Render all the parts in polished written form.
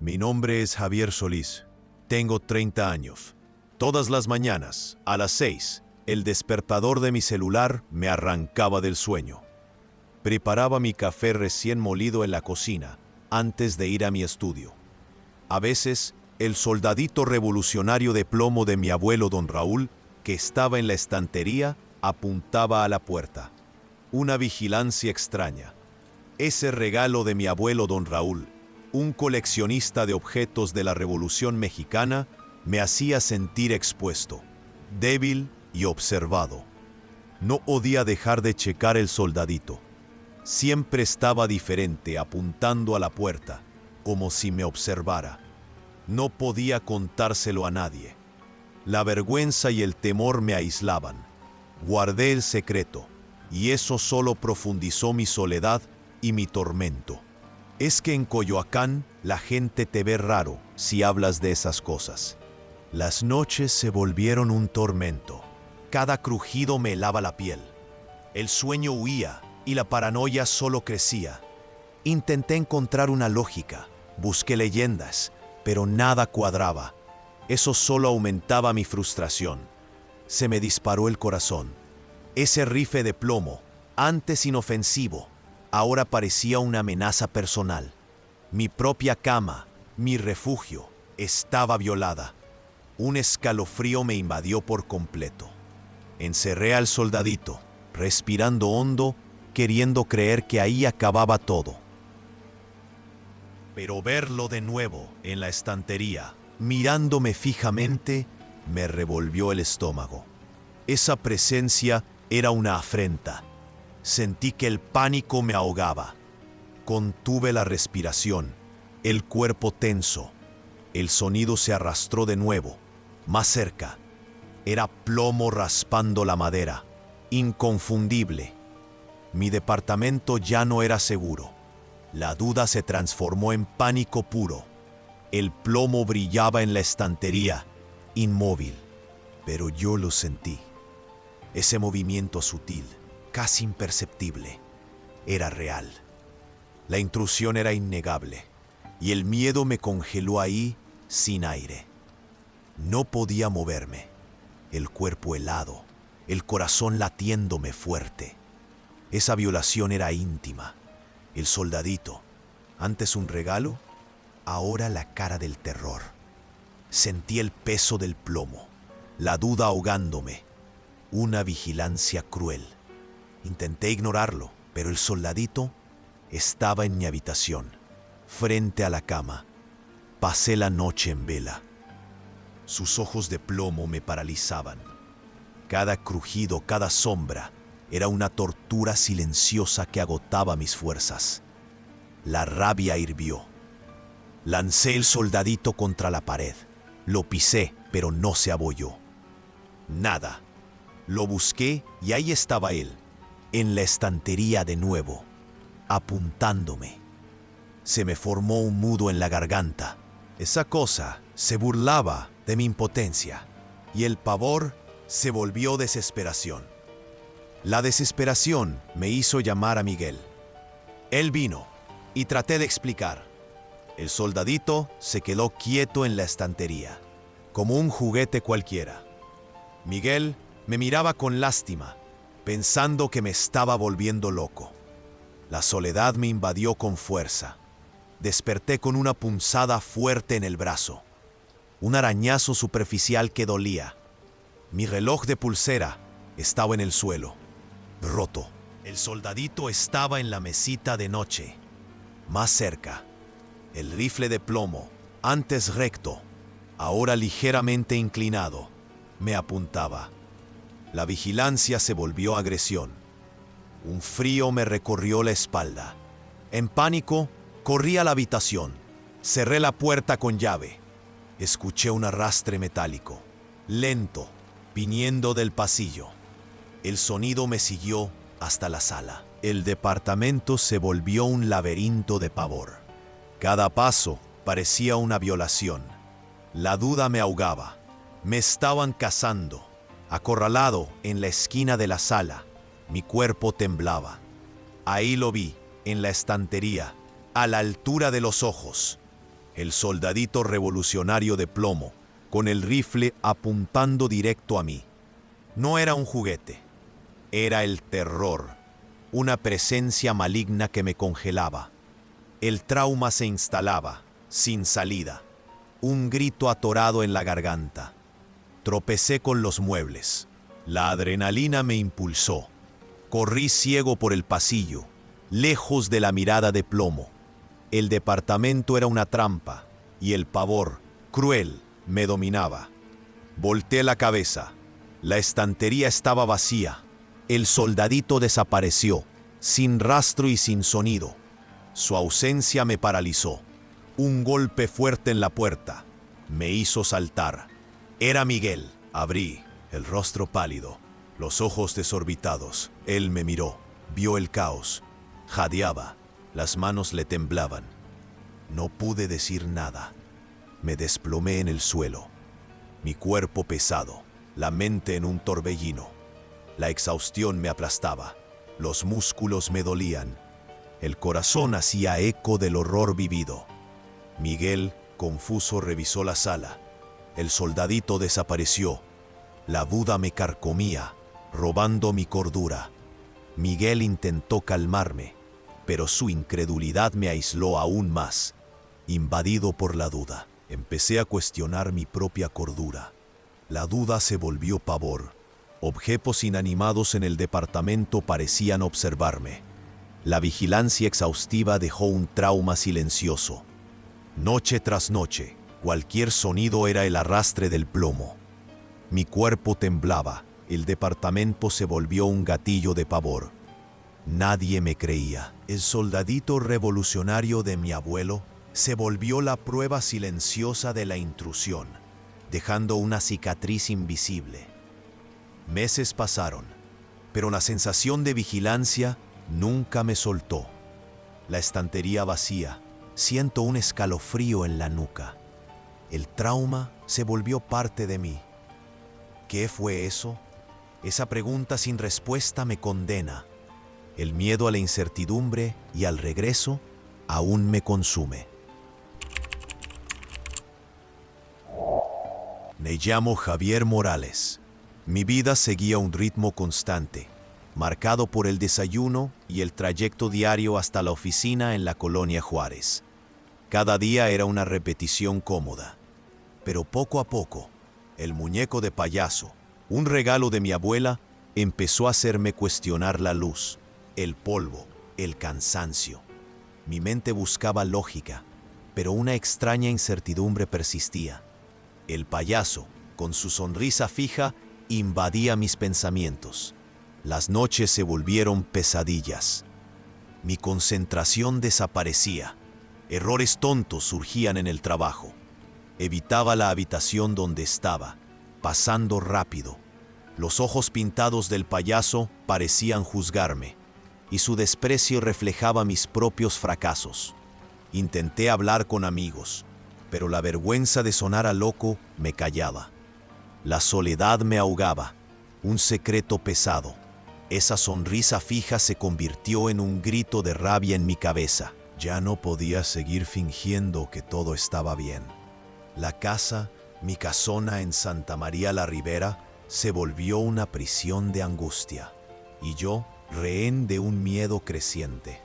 Mi nombre es Javier Solís. Tengo 30 años. Todas las mañanas, a las 6, el despertador de mi celular me arrancaba del sueño. Preparaba mi café recién molido en la cocina, antes de ir a mi estudio. A veces, el soldadito revolucionario de plomo de mi abuelo don Raúl, que estaba en la estantería, apuntaba a la puerta. Una vigilancia extraña. Ese regalo de mi abuelo don Raúl, un coleccionista de objetos de la Revolución Mexicana, me hacía sentir expuesto, débil y observado. No podía dejar de checar el soldadito. Siempre estaba diferente, apuntando a la puerta, como si me observara. No podía contárselo a nadie. La vergüenza y el temor me aislaban. Guardé el secreto, y eso solo profundizó mi soledad y mi tormento. Es que en Coyoacán la gente te ve raro si hablas de esas cosas. Las noches se volvieron un tormento. Cada crujido me helaba la piel. El sueño huía y la paranoia solo crecía. Intenté encontrar una lógica, busqué leyendas, pero nada cuadraba. Eso solo aumentaba mi frustración. Se me disparó el corazón. Ese rifle de plomo, antes inofensivo, ahora parecía una amenaza personal. Mi propia cama, mi refugio, estaba violada. Un escalofrío me invadió por completo. Encerré al soldadito, respirando hondo, queriendo creer que ahí acababa todo. Pero verlo de nuevo en la estantería, mirándome fijamente, me revolvió el estómago. Esa presencia era una afrenta. Sentí que el pánico me ahogaba. Contuve la respiración, el cuerpo tenso. El sonido se arrastró de nuevo, más cerca. Era plomo raspando la madera, inconfundible. Mi departamento ya no era seguro. La duda se transformó en pánico puro. El plomo brillaba en la estantería, inmóvil, pero yo lo sentí. Ese movimiento sutil, casi imperceptible, era real. La intrusión era innegable, y el miedo me congeló ahí sin aire. No podía moverme, el cuerpo helado, el corazón latiéndome fuerte. Esa violación era íntima. El soldadito, antes un regalo, ahora la cara del terror. Sentí el peso del plomo, la duda ahogándome, una vigilancia cruel. Intenté ignorarlo, pero el soldadito estaba en mi habitación, frente a la cama. Pasé la noche en vela. Sus ojos de plomo me paralizaban. Cada crujido, cada sombra, era una tortura silenciosa que agotaba mis fuerzas. La rabia hirvió. Lancé el soldadito contra la pared. Lo pisé, pero no se abolló. Nada. Lo busqué y ahí estaba él, en la estantería de nuevo, apuntándome. Se me formó un nudo en la garganta. Esa cosa se burlaba de mi impotencia, y el pavor se volvió desesperación. La desesperación me hizo llamar a Miguel. Él vino y traté de explicar. El soldadito se quedó quieto en la estantería, como un juguete cualquiera. Miguel me miraba con lástima, pensando que me estaba volviendo loco. La soledad me invadió con fuerza. Desperté con una punzada fuerte en el brazo. Un arañazo superficial que dolía. Mi reloj de pulsera estaba en el suelo, roto. El soldadito estaba en la mesita de noche. Más cerca, el rifle de plomo, antes recto, ahora ligeramente inclinado, me apuntaba. La vigilancia se volvió agresión. Un frío me recorrió la espalda. En pánico, corrí a la habitación. Cerré la puerta con llave. Escuché un arrastre metálico, lento, viniendo del pasillo. El sonido me siguió hasta la sala. El departamento se volvió un laberinto de pavor. Cada paso parecía una violación. La duda me ahogaba. Me estaban cazando. Acorralado en la esquina de la sala, mi cuerpo temblaba. Ahí lo vi, en la estantería, a la altura de los ojos. El soldadito revolucionario de plomo, con el rifle apuntando directo a mí. No era un juguete, era el terror, una presencia maligna que me congelaba. El trauma se instalaba, sin salida, un grito atorado en la garganta. Tropecé con los muebles. La adrenalina me impulsó. Corrí ciego por el pasillo, lejos de la mirada de plomo. El departamento era una trampa, y el pavor, cruel, me dominaba. Volteé la cabeza. La estantería estaba vacía. El soldadito desapareció, sin rastro y sin sonido. Su ausencia me paralizó. Un golpe fuerte en la puerta me hizo saltar. Era Miguel. Abrí, el rostro pálido, los ojos desorbitados. Él me miró, vio el caos. Jadeaba, las manos le temblaban. No pude decir nada. Me desplomé en el suelo. Mi cuerpo pesado, la mente en un torbellino. La exhaustión me aplastaba. Los músculos me dolían. El corazón hacía eco del horror vivido. Miguel, confuso, revisó la sala. El soldadito desapareció. La duda me carcomía, robando mi cordura. Miguel intentó calmarme, pero su incredulidad me aisló aún más. Invadido por la duda, empecé a cuestionar mi propia cordura. La duda se volvió pavor. Objetos inanimados en el departamento parecían observarme. La vigilancia exhaustiva dejó un trauma silencioso. Noche tras noche, cualquier sonido era el arrastre del plomo. Mi cuerpo temblaba, el departamento se volvió un gatillo de pavor. Nadie me creía. El soldadito revolucionario de mi abuelo se volvió la prueba silenciosa de la intrusión, dejando una cicatriz invisible. Meses pasaron, pero la sensación de vigilancia nunca me soltó. La estantería vacía, siento un escalofrío en la nuca. El trauma se volvió parte de mí. ¿Qué fue eso? Esa pregunta sin respuesta me condena. El miedo a la incertidumbre y al regreso aún me consume. Me llamo Javier Morales. Mi vida seguía un ritmo constante, marcado por el desayuno y el trayecto diario hasta la oficina en la Colonia Juárez. Cada día era una repetición cómoda. Pero poco a poco, el muñeco de payaso, un regalo de mi abuela, empezó a hacerme cuestionar la luz, el polvo, el cansancio. Mi mente buscaba lógica, pero una extraña incertidumbre persistía. El payaso, con su sonrisa fija, invadía mis pensamientos. Las noches se volvieron pesadillas. Mi concentración desaparecía. Errores tontos surgían en el trabajo. Evitaba la habitación donde estaba, pasando rápido. Los ojos pintados del payaso parecían juzgarme, y su desprecio reflejaba mis propios fracasos. Intenté hablar con amigos, pero la vergüenza de sonar a loco me callaba. La soledad me ahogaba, un secreto pesado. Esa sonrisa fija se convirtió en un grito de rabia en mi cabeza. Ya no podía seguir fingiendo que todo estaba bien. La casa, mi casona en Santa María la Ribera, se volvió una prisión de angustia, y yo, rehén de un miedo creciente.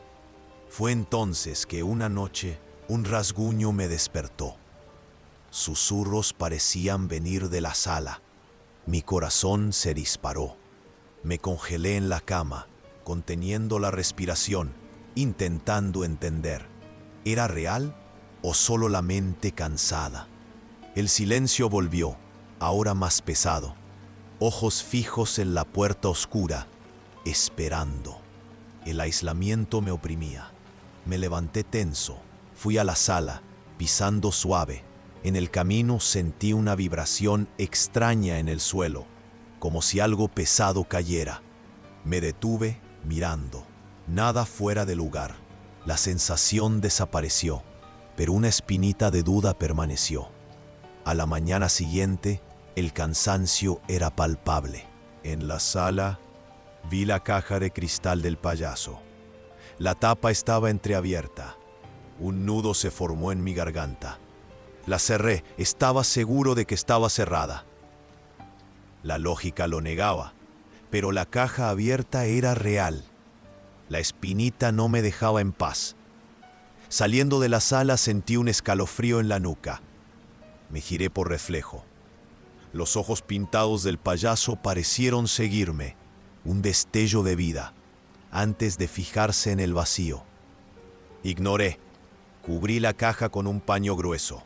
Fue entonces que una noche un rasguño me despertó. Susurros parecían venir de la sala. Mi corazón se disparó. Me congelé en la cama, conteniendo la respiración, intentando entender. ¿Era real o solo la mente cansada? El silencio volvió, ahora más pesado. Ojos fijos en la puerta oscura, esperando. El aislamiento me oprimía. Me levanté tenso, fui a la sala, pisando suave. En el camino sentí una vibración extraña en el suelo, como si algo pesado cayera. Me detuve mirando. Nada fuera de lugar. La sensación desapareció, pero una espinita de duda permaneció. A la mañana siguiente, el cansancio era palpable. En la sala, vi la caja de cristal del payaso. La tapa estaba entreabierta. Un nudo se formó en mi garganta. La cerré, estaba seguro de que estaba cerrada. La lógica lo negaba, pero la caja abierta era real. La espinita no me dejaba en paz. Saliendo de la sala sentí un escalofrío en la nuca. Me giré por reflejo. Los ojos pintados del payaso parecieron seguirme, un destello de vida, antes de fijarse en el vacío. Ignoré. Cubrí la caja con un paño grueso.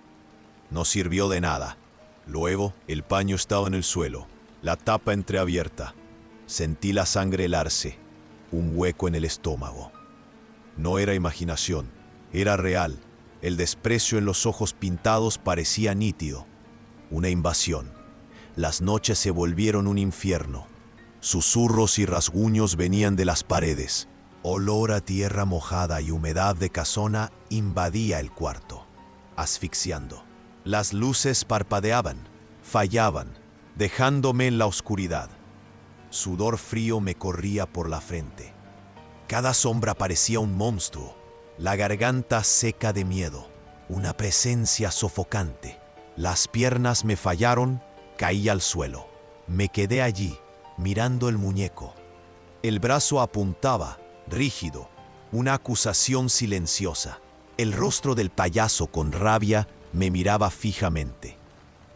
No sirvió de nada. Luego, el paño estaba en el suelo, la tapa entreabierta. Sentí la sangre helarse, un hueco en el estómago. No era imaginación, era real. El desprecio en los ojos pintados parecía nítido. Una invasión. Las noches se volvieron un infierno. Susurros y rasguños venían de las paredes. Olor a tierra mojada y humedad de casona invadía el cuarto, asfixiando. Las luces parpadeaban, fallaban, dejándome en la oscuridad. Sudor frío me corría por la frente. Cada sombra parecía un monstruo, la garganta seca de miedo, una presencia sofocante. Las piernas me fallaron, caí al suelo. Me quedé allí, mirando el muñeco. El brazo apuntaba, rígido, una acusación silenciosa. El rostro del payaso con rabia me miraba fijamente.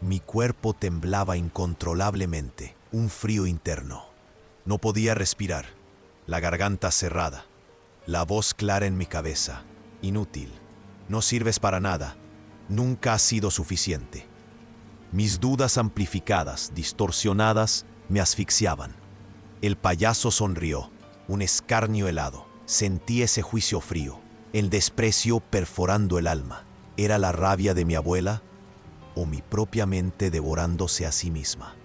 Mi cuerpo temblaba incontrolablemente, un frío interno. No podía respirar, la garganta cerrada, la voz clara en mi cabeza. Inútil, no sirves para nada, nunca has sido suficiente. Mis dudas amplificadas, distorsionadas, me asfixiaban. El payaso sonrió, un escarnio helado. Sentí ese juicio frío, el desprecio perforando el alma. ¿Era la rabia de mi abuela o mi propia mente devorándose a sí misma?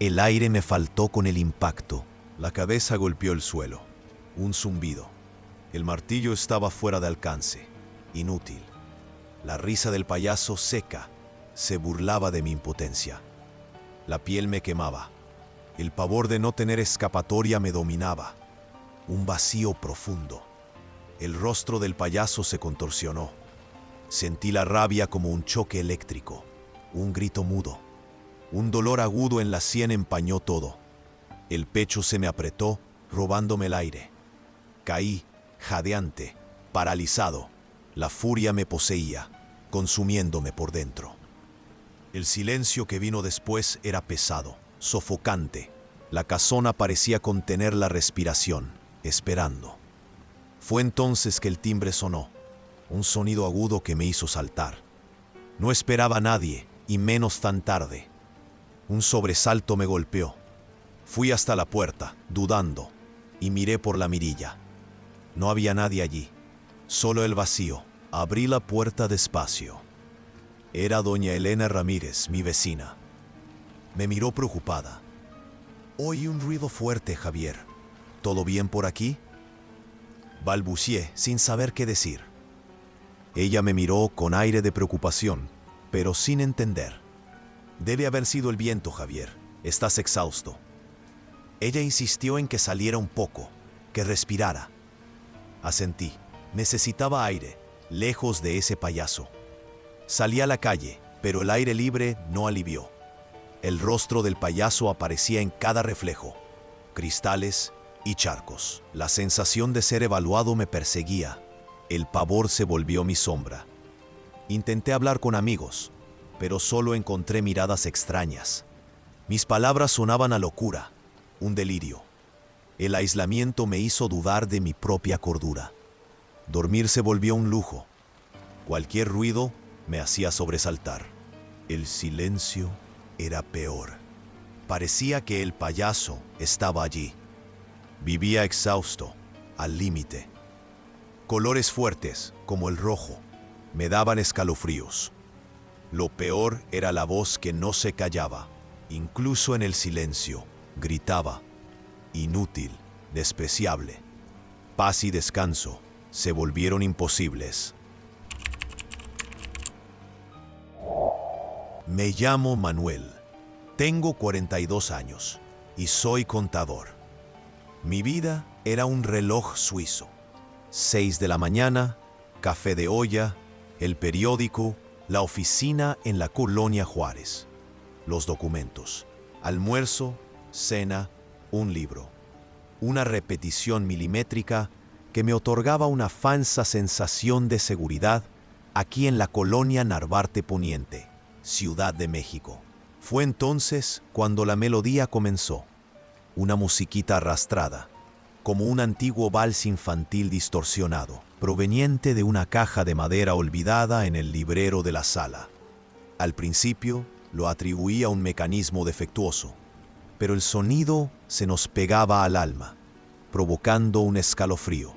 El aire me faltó con el impacto. La cabeza golpeó el suelo. Un zumbido. El martillo estaba fuera de alcance. Inútil. La risa del payaso seca se burlaba de mi impotencia. La piel me quemaba. El pavor de no tener escapatoria me dominaba. Un vacío profundo. El rostro del payaso se contorsionó. Sentí la rabia como un choque eléctrico, un grito mudo. Un dolor agudo en la sien empañó todo. El pecho se me apretó, robándome el aire. Caí, jadeante, paralizado. La furia me poseía, consumiéndome por dentro. El silencio que vino después era pesado, sofocante. La casona parecía contener la respiración, esperando. Fue entonces que el timbre sonó, un sonido agudo que me hizo saltar. No esperaba a nadie, y menos tan tarde. Un sobresalto me golpeó. Fui hasta la puerta, dudando, y miré por la mirilla. No había nadie allí, solo el vacío. Abrí la puerta despacio. Era doña Elena Ramírez, mi vecina. Me miró preocupada. Oí un ruido fuerte, Javier. ¿Todo bien por aquí? Balbucié, sin saber qué decir. Ella me miró con aire de preocupación, pero sin entender. Debe haber sido el viento, Javier. Estás exhausto. Ella insistió en que saliera un poco, que respirara. Asentí. Necesitaba aire, lejos de ese payaso. Salí a la calle, pero el aire libre no alivió. El rostro del payaso aparecía en cada reflejo. Cristales y charcos. La sensación de ser evaluado me perseguía. El pavor se volvió mi sombra. Intenté hablar con amigos, pero solo encontré miradas extrañas. Mis palabras sonaban a locura, un delirio. El aislamiento me hizo dudar de mi propia cordura. Dormir se volvió un lujo. Cualquier ruido me hacía sobresaltar. El silencio era peor. Parecía que el payaso estaba allí. Vivía exhausto, al límite. Colores fuertes, como el rojo, me daban escalofríos. Lo peor era la voz que no se callaba, incluso en el silencio, gritaba. Inútil, despreciable. Paz y descanso se volvieron imposibles. Me llamo Manuel. Tengo 42 años y soy contador. Mi vida era un reloj suizo. 6 de la mañana, café de olla, el periódico, la oficina en la Colonia Juárez, los documentos, almuerzo, cena, un libro, una repetición milimétrica que me otorgaba una falsa sensación de seguridad aquí en la Colonia Narvarte Poniente, Ciudad de México. Fue entonces cuando la melodía comenzó, una musiquita arrastrada, como un antiguo vals infantil distorsionado, proveniente de una caja de madera olvidada en el librero de la sala. Al principio lo atribuía a un mecanismo defectuoso, pero el sonido se nos pegaba al alma, provocando un escalofrío.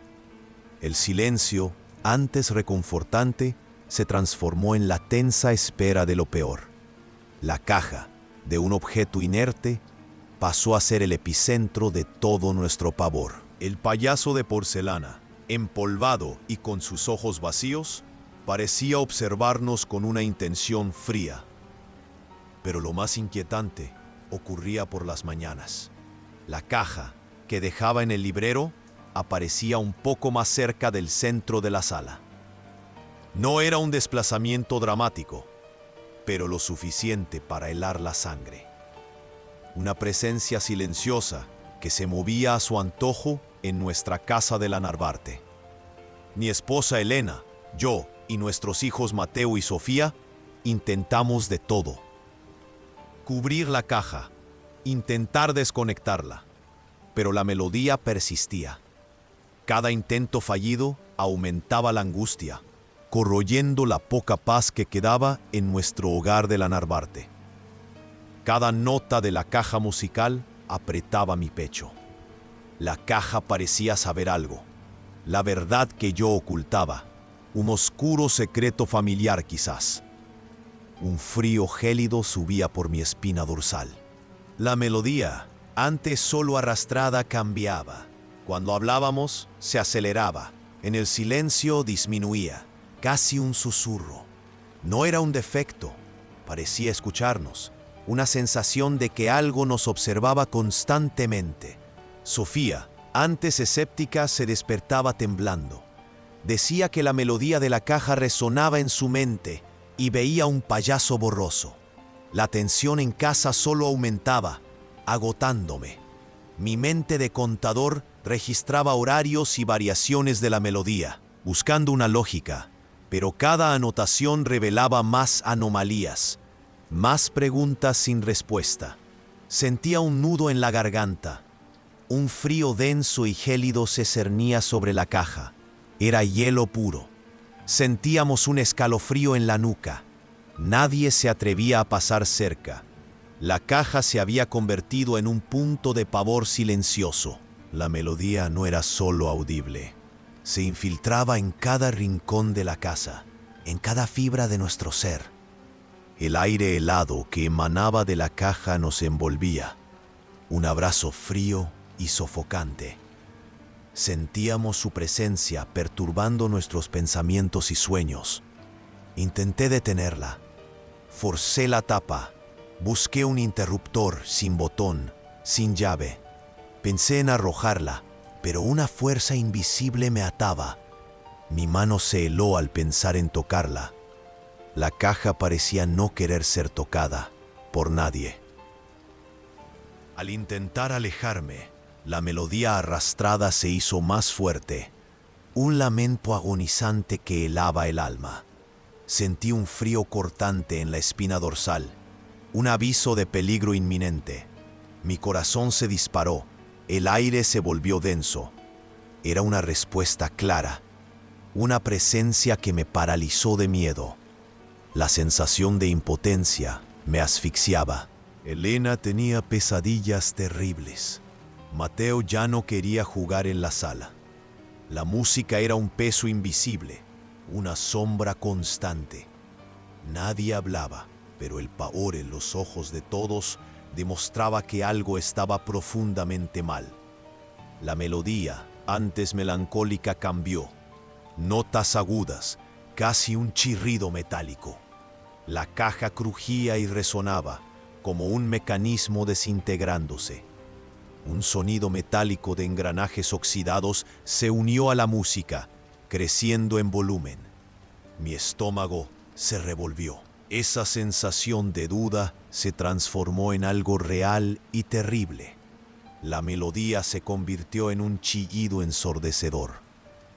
El silencio, antes reconfortante, se transformó en la tensa espera de lo peor. La caja, de un objeto inerte, pasó a ser el epicentro de todo nuestro pavor. El payaso de porcelana, empolvado y con sus ojos vacíos, parecía observarnos con una intención fría. Pero lo más inquietante ocurría por las mañanas. La caja que dejaba en el librero aparecía un poco más cerca del centro de la sala. No era un desplazamiento dramático, pero lo suficiente para helar la sangre. Una presencia silenciosa que se movía a su antojo en nuestra casa de la Narvarte. Mi esposa Elena, yo y nuestros hijos Mateo y Sofía intentamos de todo. Cubrir la caja, intentar desconectarla, pero la melodía persistía. Cada intento fallido aumentaba la angustia, corroyendo la poca paz que quedaba en nuestro hogar de la Narvarte. Cada nota de la caja musical apretaba mi pecho. La caja parecía saber algo, la verdad que yo ocultaba, un oscuro secreto familiar quizás. Un frío gélido subía por mi espina dorsal. La melodía, antes solo arrastrada, cambiaba. Cuando hablábamos, se aceleraba. En el silencio disminuía, casi un susurro. No era un defecto, parecía escucharnos, una sensación de que algo nos observaba constantemente. Sofía, antes escéptica, se despertaba temblando. Decía que la melodía de la caja resonaba en su mente y veía un payaso borroso. La tensión en casa solo aumentaba, agotándome. Mi mente de contador registraba horarios y variaciones de la melodía, buscando una lógica, pero cada anotación revelaba más anomalías, más preguntas sin respuesta. Sentía un nudo en la garganta. Un frío denso y gélido se cernía sobre la caja. Era hielo puro. Sentíamos un escalofrío en la nuca. Nadie se atrevía a pasar cerca. La caja se había convertido en un punto de pavor silencioso. La melodía no era solo audible. Se infiltraba en cada rincón de la casa, en cada fibra de nuestro ser. El aire helado que emanaba de la caja nos envolvía. Un abrazo frío y sofocante. Sentíamos su presencia perturbando nuestros pensamientos y sueños. Intenté detenerla. Forcé la tapa. Busqué un interruptor sin botón, sin llave. Pensé en arrojarla, pero una fuerza invisible me ataba. Mi mano se heló al pensar en tocarla. La caja parecía no querer ser tocada por nadie. Al intentar alejarme, la melodía arrastrada se hizo más fuerte. Un lamento agonizante que helaba el alma. Sentí un frío cortante en la espina dorsal, un aviso de peligro inminente. Mi corazón se disparó, el aire se volvió denso. Era una respuesta clara, una presencia que me paralizó de miedo. La sensación de impotencia me asfixiaba. Elena tenía pesadillas terribles. Mateo ya no quería jugar en la sala. La música era un peso invisible, una sombra constante. Nadie hablaba, pero el pavor en los ojos de todos demostraba que algo estaba profundamente mal. La melodía, antes melancólica, cambió. Notas agudas, casi un chirrido metálico. La caja crujía y resonaba, como un mecanismo desintegrándose. Un sonido metálico de engranajes oxidados se unió a la música, creciendo en volumen. Mi estómago se revolvió. Esa sensación de duda se transformó en algo real y terrible. La melodía se convirtió en un chillido ensordecedor.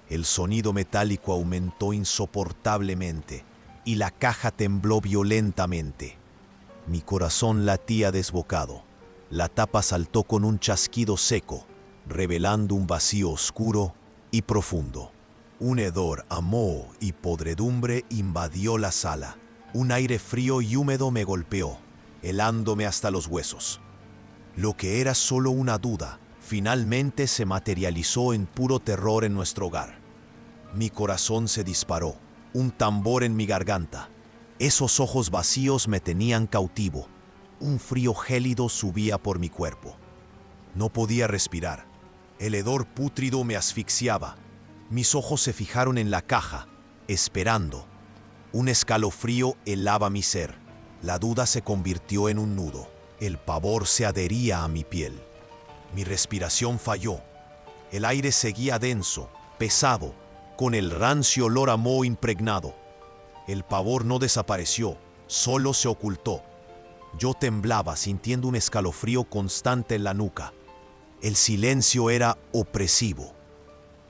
El sonido metálico aumentó insoportablemente y la caja tembló violentamente. Mi corazón latía desbocado. La tapa saltó con un chasquido seco, revelando un vacío oscuro y profundo. Un hedor a moho y podredumbre invadió la sala. Un aire frío y húmedo me golpeó, helándome hasta los huesos. Lo que era solo una duda, finalmente se materializó en puro terror en nuestro hogar. Mi corazón se disparó, un tambor en mi garganta. Esos ojos vacíos me tenían cautivo. Un frío gélido subía por mi cuerpo. No podía respirar. El hedor pútrido me asfixiaba. Mis ojos se fijaron en la caja, esperando. Un escalofrío helaba mi ser. La duda se convirtió en un nudo. El pavor se adhería a mi piel. Mi respiración falló. El aire seguía denso, pesado, con el rancio olor a moho impregnado. El pavor no desapareció, solo se ocultó. Yo temblaba sintiendo un escalofrío constante en la nuca. El silencio era opresivo.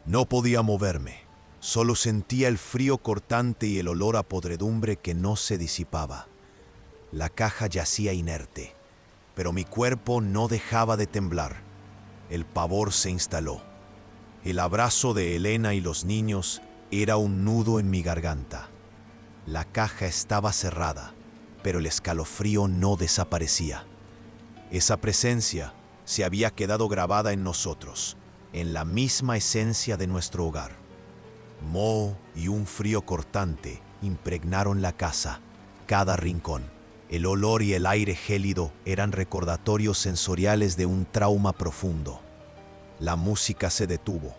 No podía moverme. Solo sentía el frío cortante y el olor a podredumbre que no se disipaba. La caja yacía inerte, pero mi cuerpo no dejaba de temblar. El pavor se instaló. El abrazo de Elena y los niños era un nudo en mi garganta. La caja estaba cerrada, pero el escalofrío no desaparecía. Esa presencia se había quedado grabada en nosotros, en la misma esencia de nuestro hogar. Moho y un frío cortante impregnaron la casa, cada rincón. El olor y el aire gélido eran recordatorios sensoriales de un trauma profundo. La música se detuvo.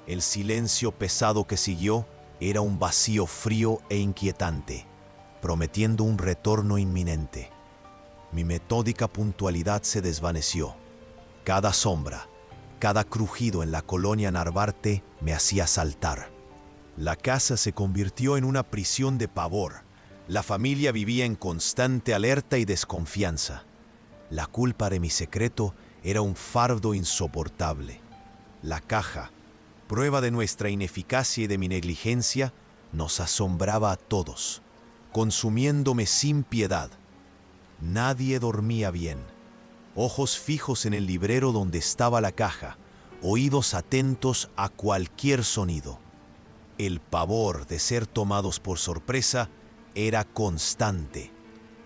El silencio pesado que siguió era un vacío frío e inquietante, prometiendo un retorno inminente. Mi metódica puntualidad se desvaneció. Cada sombra, cada crujido en la colonia Narvarte me hacía saltar. La casa se convirtió en una prisión de pavor. La familia vivía en constante alerta y desconfianza. La culpa de mi secreto era un fardo insoportable. La caja, prueba de nuestra ineficacia y de mi negligencia, nos asombraba a todos, consumiéndome sin piedad. Nadie dormía bien. Ojos fijos en el librero donde estaba la caja, oídos atentos a cualquier sonido. El pavor de ser tomados por sorpresa era constante.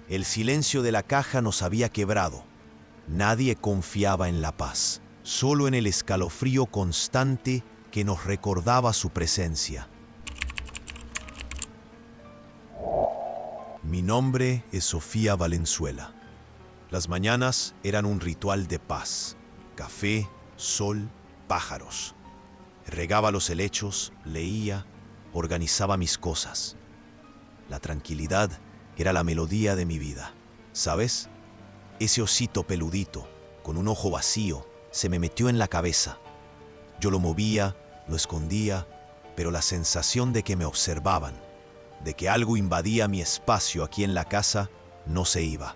El silencio de la caja nos había quebrado. Nadie confiaba en la paz, solo en el escalofrío constante que nos recordaba su presencia. Mi nombre es Sofía Valenzuela. Las mañanas eran un ritual de paz. Café, sol, pájaros. Regaba los helechos, leía, organizaba mis cosas. La tranquilidad era la melodía de mi vida. ¿Sabes? Ese osito peludito, con un ojo vacío, se me metió en la cabeza. Yo lo movía, lo escondía, pero la sensación de que me observaban, de que algo invadía mi espacio aquí en la casa, no se iba.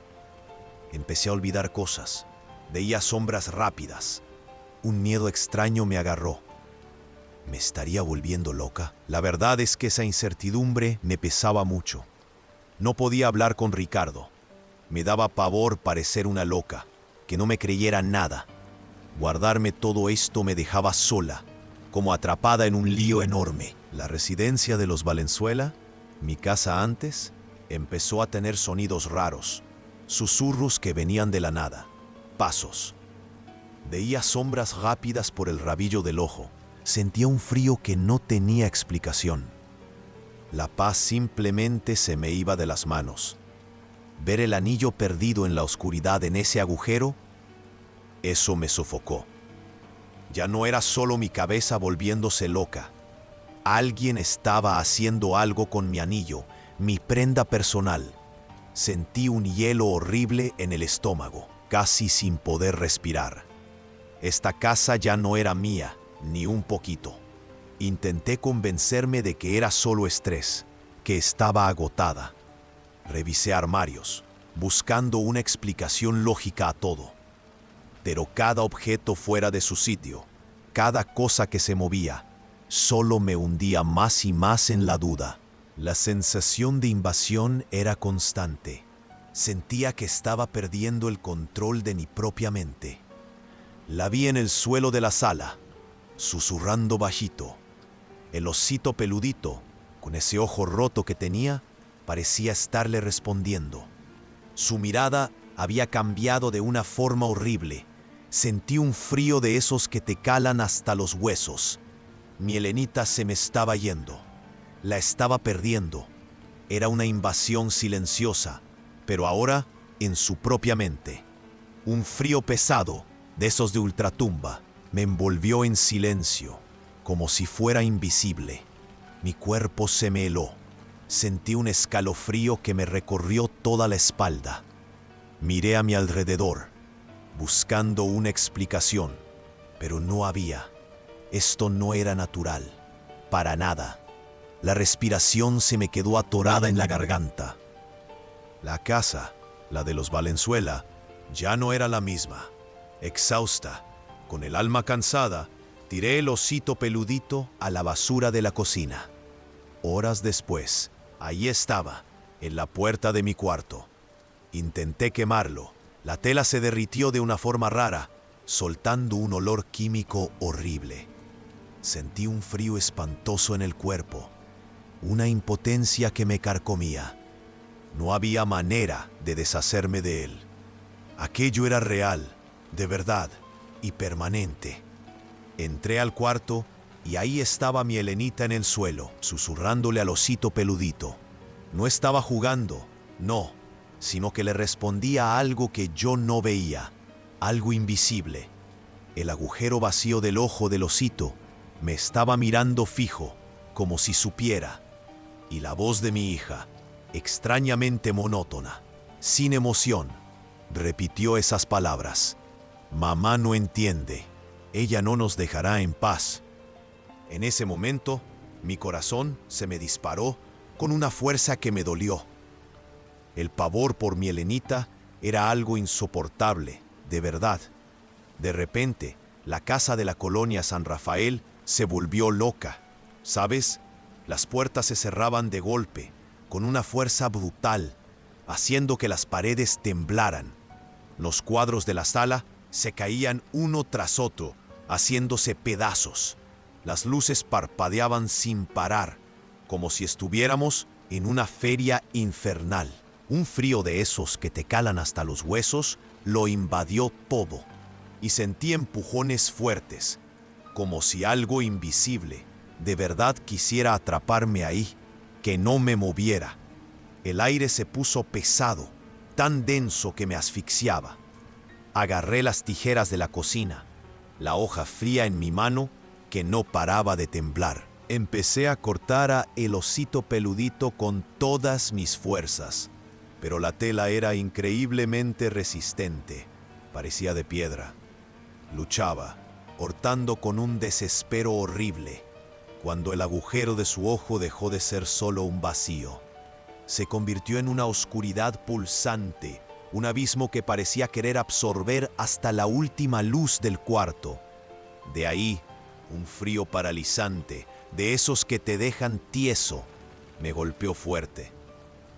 Empecé a olvidar cosas. Veía sombras rápidas. Un miedo extraño me agarró. ¿Me estaría volviendo loca? La verdad es que esa incertidumbre me pesaba mucho. No podía hablar con Ricardo. Me daba pavor parecer una loca, que no me creyera nada. Guardarme todo esto me dejaba sola, como atrapada en un lío enorme. La residencia de los Valenzuela, mi casa antes, empezó a tener sonidos raros, susurros que venían de la nada, pasos. Veía sombras rápidas por el rabillo del ojo. Sentía un frío que no tenía explicación. La paz simplemente se me iba de las manos. Ver el anillo perdido en la oscuridad en ese agujero, eso me sofocó. Ya no era solo mi cabeza volviéndose loca. Alguien estaba haciendo algo con mi anillo, mi prenda personal. Sentí un hielo horrible en el estómago, casi sin poder respirar. Esta casa ya no era mía, ni un poquito. Intenté convencerme de que era solo estrés, que estaba agotada. Revisé armarios, buscando una explicación lógica a todo. Pero cada objeto fuera de su sitio, cada cosa que se movía, solo me hundía más y más en la duda. La sensación de invasión era constante. Sentía que estaba perdiendo el control de mi propia mente. La vi en el suelo de la sala, susurrando bajito. El osito peludito, con ese ojo roto que tenía, parecía estarle respondiendo. Su mirada había cambiado de una forma horrible. Sentí un frío de esos que te calan hasta los huesos. Mi Helenita se me estaba yendo. La estaba perdiendo. Era una invasión silenciosa, pero ahora en su propia mente. Un frío pesado, de esos de ultratumba, me envolvió en silencio, como si fuera invisible. Mi cuerpo se me heló. Sentí un escalofrío que me recorrió toda la espalda. Miré a mi alrededor, buscando una explicación, pero no había. Esto no era natural, para nada. La respiración se me quedó atorada en la garganta. La casa, la de los Valenzuela, ya no era la misma. Exhausta, con el alma cansada, tiré el osito peludito a la basura de la cocina. Horas después, ahí estaba, en la puerta de mi cuarto. Intenté quemarlo. La tela se derritió de una forma rara, soltando un olor químico horrible. Sentí un frío espantoso en el cuerpo, una impotencia que me carcomía. No había manera de deshacerme de él. Aquello era real, de verdad y permanente. Entré al cuarto y ahí estaba mi Helenita en el suelo, susurrándole al osito peludito. No estaba jugando, no, sino que le respondía a algo que yo no veía, algo invisible. El agujero vacío del ojo del osito me estaba mirando fijo, como si supiera. Y la voz de mi hija, extrañamente monótona, sin emoción, repitió esas palabras. Mamá no entiende, ella no nos dejará en paz. En ese momento, mi corazón se me disparó con una fuerza que me dolió. El pavor por mi Helenita era algo insoportable, de verdad. De repente, la casa de la colonia San Rafael se volvió loca. ¿Sabes? Las puertas se cerraban de golpe, con una fuerza brutal, haciendo que las paredes temblaran. Los cuadros de la sala se caían uno tras otro, haciéndose pedazos. Las luces parpadeaban sin parar, como si estuviéramos en una feria infernal. Un frío de esos que te calan hasta los huesos lo invadió todo, y sentí empujones fuertes, como si algo invisible de verdad quisiera atraparme ahí, que no me moviera. El aire se puso pesado, tan denso que me asfixiaba. Agarré las tijeras de la cocina, la hoja fría en mi mano que no paraba de temblar. Empecé a cortar a el osito peludito con todas mis fuerzas, pero la tela era increíblemente resistente, parecía de piedra. Luchaba, cortando con un desespero horrible, cuando el agujero de su ojo dejó de ser solo un vacío. Se convirtió en una oscuridad pulsante, un abismo que parecía querer absorber hasta la última luz del cuarto. De ahí, un frío paralizante, de esos que te dejan tieso, me golpeó fuerte.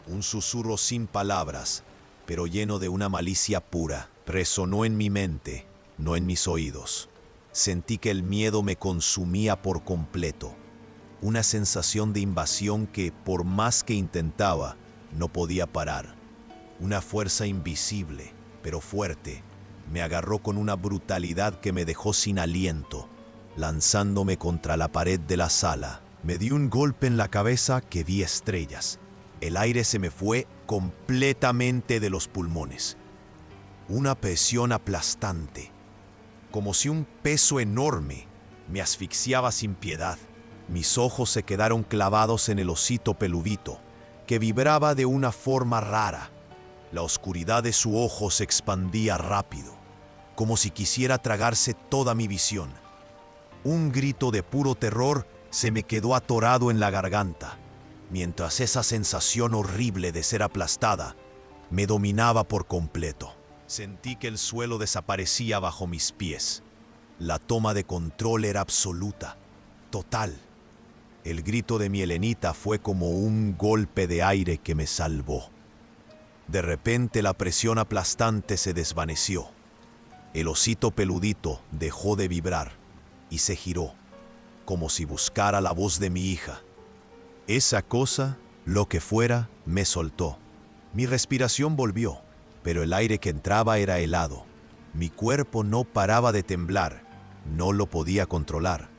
Un susurro sin palabras, pero lleno de una malicia pura, resonó en mi mente, no en mis oídos. Sentí que el miedo me consumía por completo. Una sensación de invasión que, por más que intentaba, no podía parar. Una fuerza invisible, pero fuerte, me agarró con una brutalidad que me dejó sin aliento, lanzándome contra la pared de la sala. Me di un golpe en la cabeza que vi estrellas. El aire se me fue completamente de los pulmones. Una presión aplastante, como si un peso enorme me asfixiaba sin piedad. Mis ojos se quedaron clavados en el osito peludito, que vibraba de una forma rara. La oscuridad de su ojo se expandía rápido, como si quisiera tragarse toda mi visión. Un grito de puro terror se me quedó atorado en la garganta. mientras esa sensación horrible de ser aplastada me dominaba por completo. Sentí que el suelo desaparecía bajo mis pies. La toma de control era absoluta, total. El grito de mi Helenita fue como un golpe de aire que me salvó. De repente la presión aplastante se desvaneció. El osito peludito dejó de vibrar y se giró, como si buscara la voz de mi hija. Esa cosa, lo que fuera, me soltó. Mi respiración volvió, pero el aire que entraba era helado. Mi cuerpo no paraba de temblar, no lo podía controlar.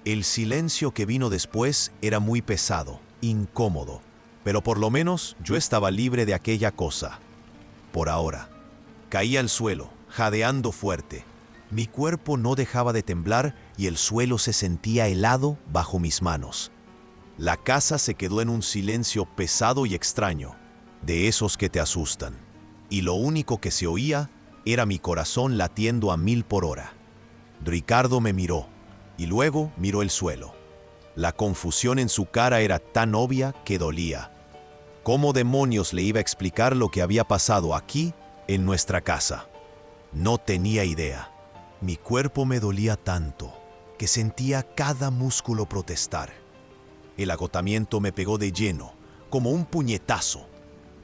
El silencio que vino después era muy pesado, incómodo, pero por lo menos yo estaba libre de aquella cosa. Por ahora. Caí al suelo, jadeando fuerte. Mi cuerpo no dejaba de temblar y el suelo se sentía helado bajo mis manos. La casa se quedó en un silencio pesado y extraño, de esos que te asustan. Y lo único que se oía era mi corazón latiendo a 1000 por hora. Ricardo me miró y luego miró el suelo. La confusión en su cara era tan obvia que dolía. ¿Cómo demonios le iba a explicar lo que había pasado aquí, en nuestra casa? No tenía idea. Mi cuerpo me dolía tanto que sentía cada músculo protestar. El agotamiento me pegó de lleno, como un puñetazo,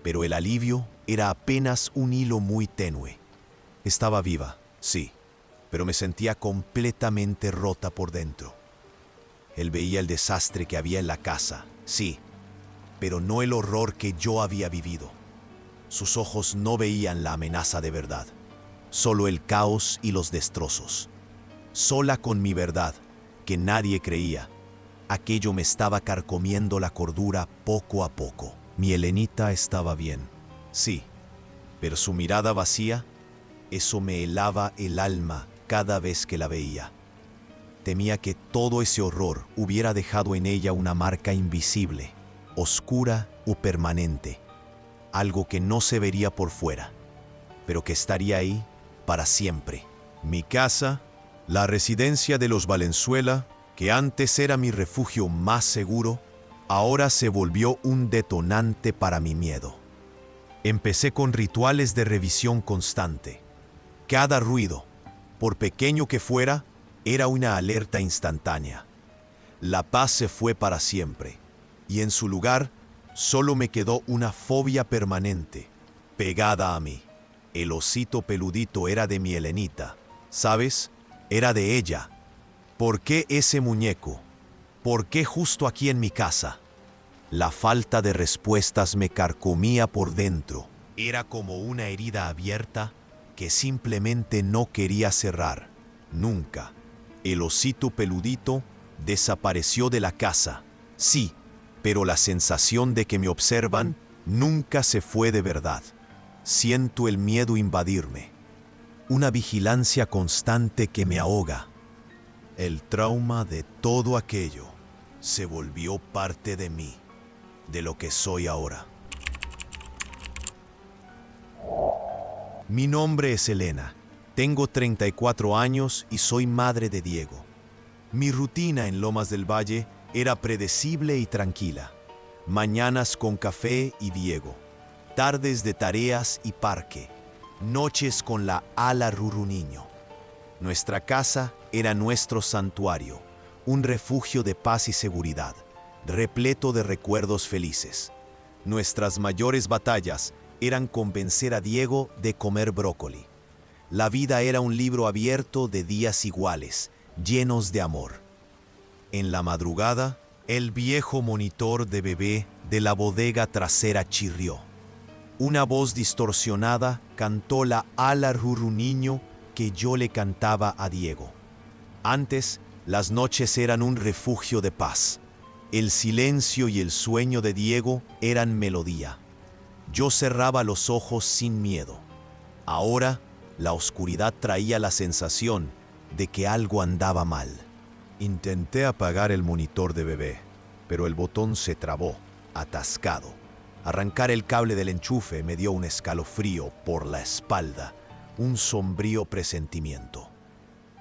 pero el alivio era apenas un hilo muy tenue. Estaba viva, sí, pero me sentía completamente rota por dentro. Él veía el desastre que había en la casa, sí, pero no el horror que yo había vivido. Sus ojos no veían la amenaza de verdad, solo el caos y los destrozos. Sola con mi verdad, que nadie creía, aquello me estaba carcomiendo la cordura poco a poco. Mi Helenita estaba bien, sí, pero su mirada vacía, eso me helaba el alma cada vez que la veía. Temía que todo ese horror hubiera dejado en ella una marca invisible, oscura o permanente, algo que no se vería por fuera, pero que estaría ahí para siempre. Mi casa, la residencia de los Valenzuela, que antes era mi refugio más seguro, ahora se volvió un detonante para mi miedo. Empecé con rituales de revisión constante. Cada ruido, por pequeño que fuera, era una alerta instantánea. La paz se fue para siempre, y en su lugar solo me quedó una fobia permanente, pegada a mí. El osito peludito era de mi Helenita, ¿sabes? Era de ella. ¿Por qué ese muñeco? ¿Por qué justo aquí en mi casa? La falta de respuestas me carcomía por dentro. Era como una herida abierta que simplemente no quería cerrar. Nunca. El osito peludito desapareció de la casa. Sí, pero la sensación de que me observan nunca se fue de verdad. Siento el miedo invadirme. Una vigilancia constante que me ahoga. El trauma de todo aquello se volvió parte de mí, de lo que soy ahora. Mi nombre es Elena. Tengo 34 años y soy madre de Diego. Mi rutina en Lomas del Valle era predecible y tranquila. Mañanas con café y Diego. Tardes de tareas y parque. Noches con la ala Ruru Niño. Nuestra casa era nuestro santuario, un refugio de paz y seguridad, repleto de recuerdos felices. Nuestras mayores batallas eran convencer a Diego de comer brócoli. La vida era un libro abierto de días iguales, llenos de amor. En la madrugada, el viejo monitor de bebé de la bodega trasera chirrió. Una voz distorsionada cantó la ala Ruru Niño que yo le cantaba a Diego. Antes, las noches eran un refugio de paz. El silencio y el sueño de Diego eran melodía. Yo cerraba los ojos sin miedo. Ahora, la oscuridad traía la sensación de que algo andaba mal. Intenté apagar el monitor de bebé, pero el botón se trabó, atascado. Arrancar el cable del enchufe me dio un escalofrío por la espalda, un sombrío presentimiento.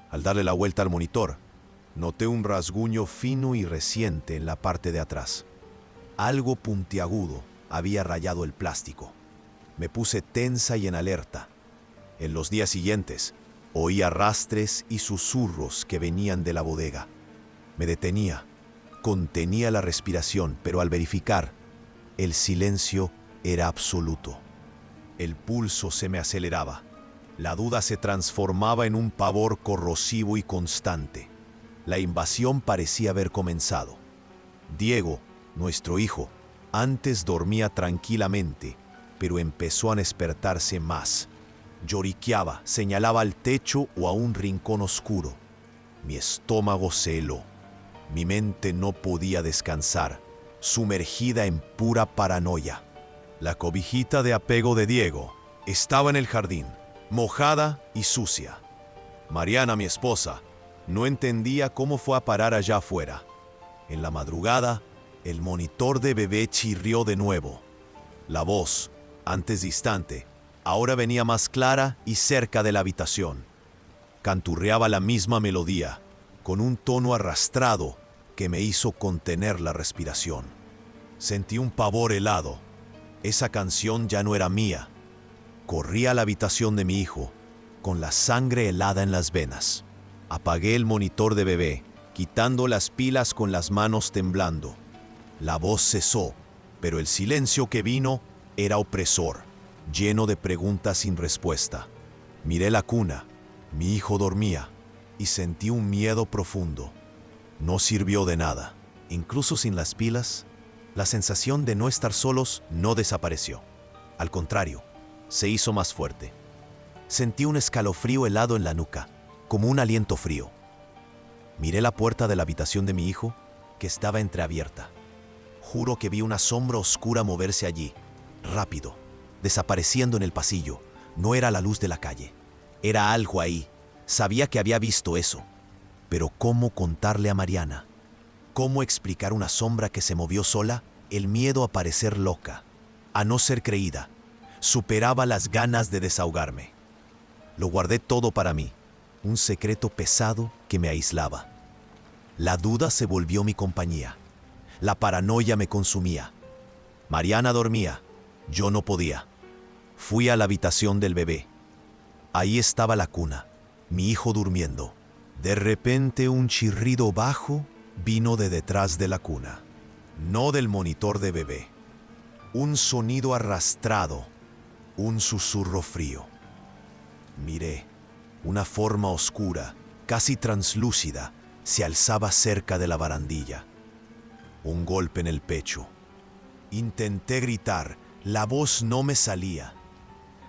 Al darle la vuelta al monitor, noté un rasguño fino y reciente en la parte de atrás. Algo puntiagudo había rayado el plástico. Me puse tensa y en alerta. En los días siguientes, oí arrastres y susurros que venían de la bodega. Me detenía, contenía la respiración, pero al verificar, el silencio era absoluto. El pulso se me aceleraba. La duda se transformaba en un pavor corrosivo y constante. La invasión parecía haber comenzado. Diego, nuestro hijo, antes dormía tranquilamente, pero empezó a despertarse más. Lloriqueaba, señalaba al techo o a un rincón oscuro. Mi estómago se heló. Mi mente no podía descansar, sumergida en pura paranoia. La cobijita de apego de Diego estaba en el jardín, mojada y sucia. Mariana, mi esposa, no entendía cómo fue a parar allá afuera. En la madrugada, el monitor de bebé chirrió de nuevo. La voz, antes distante, ahora venía más clara y cerca de la habitación. Canturreaba la misma melodía, con un tono arrastrado que me hizo contener la respiración. Sentí un pavor helado. Esa canción ya no era mía. Corrí a la habitación de mi hijo, con la sangre helada en las venas. Apagué el monitor de bebé, quitando las pilas con las manos temblando. La voz cesó, pero el silencio que vino era opresor, lleno de preguntas sin respuesta. Miré la cuna. Mi hijo dormía y sentí un miedo profundo. No sirvió de nada. Incluso sin las pilas, la sensación de no estar solos no desapareció. Al contrario, se hizo más fuerte. Sentí un escalofrío helado en la nuca, como un aliento frío. Miré la puerta de la habitación de mi hijo, que estaba entreabierta. Juro que vi una sombra oscura moverse allí, rápido, desapareciendo en el pasillo. No era la luz de la calle. Era algo ahí. Sabía que había visto eso. Pero ¿cómo contarle a Mariana? ¿Cómo explicar una sombra que se movió sola? El miedo a parecer loca, a no ser creída, superaba las ganas de desahogarme. Lo guardé todo para mí, un secreto pesado que me aislaba. La duda se volvió mi compañía. La paranoia me consumía. Mariana dormía, yo no podía. Fui a la habitación del bebé. Ahí estaba la cuna, mi hijo durmiendo. De repente un chirrido bajo vino de detrás de la cuna, no del monitor de bebé. Un sonido arrastrado, un susurro frío. Miré, una forma oscura, casi translúcida, se alzaba cerca de la barandilla. Un golpe en el pecho. Intenté gritar, la voz no me salía.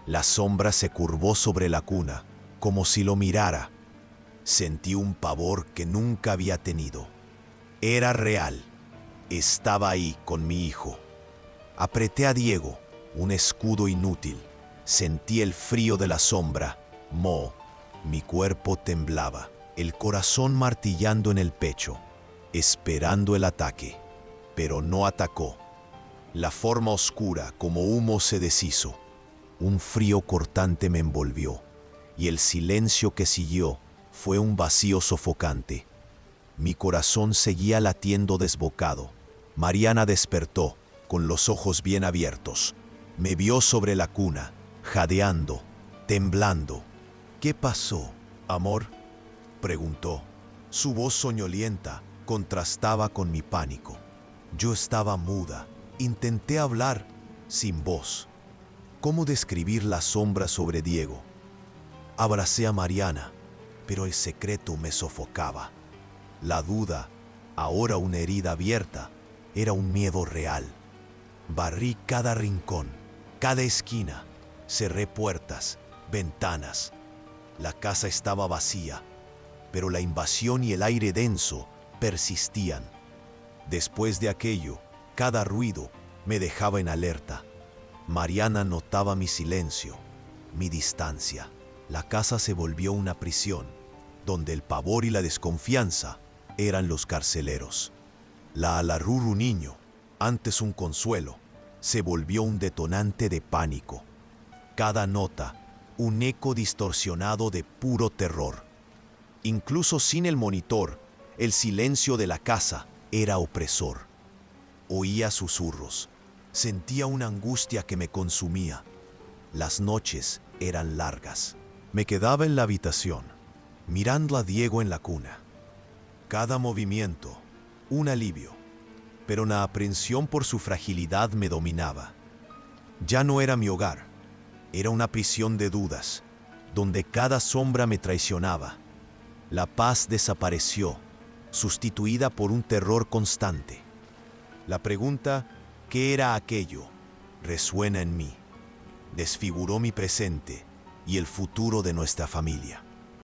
La sombra se curvó sobre la cuna, como si lo mirara. Sentí un pavor que nunca había tenido. Era real. Estaba ahí con mi hijo. Apreté a Diego, un escudo inútil. Sentí el frío de la sombra. Mi cuerpo temblaba, el corazón martillando en el pecho, esperando el ataque. Pero no atacó. La forma oscura, como humo, se deshizo. Un frío cortante me envolvió, y el silencio que siguió fue un vacío sofocante. Mi corazón seguía latiendo desbocado. Mariana despertó, con los ojos bien abiertos. Me vio sobre la cuna, jadeando, temblando. ¿Qué pasó, amor?, preguntó. Su voz soñolienta contrastaba con mi pánico. Yo estaba muda. Intenté hablar sin voz. ¿Cómo describir la sombra sobre Diego? Abracé a Mariana, pero el secreto me sofocaba. La duda, ahora una herida abierta, era un miedo real. Barrí cada rincón, cada esquina, cerré puertas, ventanas. La casa estaba vacía, pero la invasión y el aire denso persistían. Después de aquello, cada ruido me dejaba en alerta. Mariana notaba mi silencio, mi distancia. La casa se volvió una prisión, donde el pavor y la desconfianza eran los carceleros. La Alarruru niño, antes un consuelo, se volvió un detonante de pánico. Cada nota, un eco distorsionado de puro terror. Incluso sin el monitor, el silencio de la casa era opresor. Oía susurros. Sentía una angustia que me consumía. Las noches eran largas. Me quedaba en la habitación, mirando a Diego en la cuna. Cada movimiento, un alivio, pero la aprensión por su fragilidad me dominaba. Ya no era mi hogar, era una prisión de dudas, donde cada sombra me traicionaba. La paz desapareció, sustituida por un terror constante. La pregunta, ¿qué era aquello?, resuena en mí. Desfiguró mi presente y el futuro de nuestra familia.